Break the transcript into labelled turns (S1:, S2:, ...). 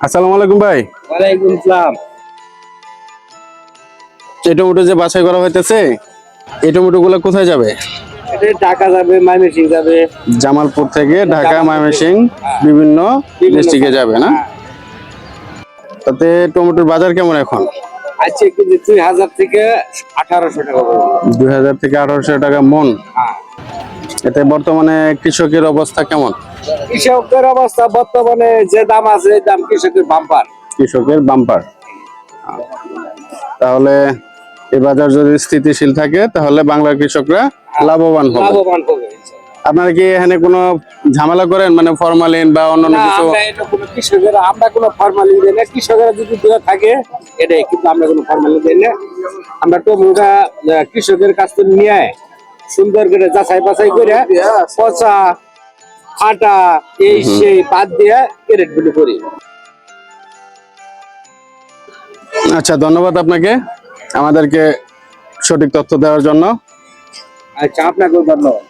S1: আসসালামু আলাইকুম ভাই।
S2: ওয়ালাইকুম সালাম।
S1: এই টমেটো যে বাছাই করা হইতেছে, এই টমেটো গুলো কোথায় যাবে?
S2: এটা ঢাকা যাবে, ময়মনসিংহ যাবে।
S1: জামালপুর থেকে ঢাকা,
S2: জামালপুর থেকে।
S1: ময়মনসিংহ
S2: হ্যাঁ।
S1: বিভিন্ন
S2: বিভিন্ন
S1: ডিস্ট্রিক্টে
S2: জায়গায়।
S1: যাবে না?
S2: হ্যাঁ।
S1: তাতে টমেটোর বাজার কেমন এখন?
S2: আজকে কেজি 2000 থেকে 1800 টাকা পড়বে।
S1: 2000 থেকে 1800 টাকা মন।
S2: হ্যাঁ।
S1: এতে বর্তমানে কৃষকের অবস্থা কেমন?
S2: কৃষকের অবস্থা বর্তমানে যে দাম আছে, এই দাম কৃষকের বাম্পার।
S1: কৃষকের বাম্পার। তাহলে এই বাজার যদি স্থিতিশীল থাকে তাহলে বাংলার কৃষকরা লাভবান হবে।
S2: লাভবান হবে।
S1: আপনারা কি এখানে কোনো ঝামেলা করেন, মানে ফরমালিন বা অন্যান্য
S2: না,
S1: কিছু?
S2: আমরা এটা কোনো কৃষকেরা, আমরা কোনো ফরমালিন দেই না। কৃষকেরা যদি দেওয়া থাকে এটাই, কিন্তু আমরা কোনো ফরমালিন দেই না। আমরা টমেটো কৃষকের কাছ থেকে নিয়ে সুন্দর করে যাচাই বাছাই করে পচা ফাটা এই সেই বাদ দিয়ে ক্যারেট গুলো করি।
S1: আচ্ছা, ধন্যবাদ আপনাকে আমাদেরকে সঠিক তথ্য দেওয়ার জন্য।
S2: আচ্ছা, আপনাকেও ধন্যবাদ।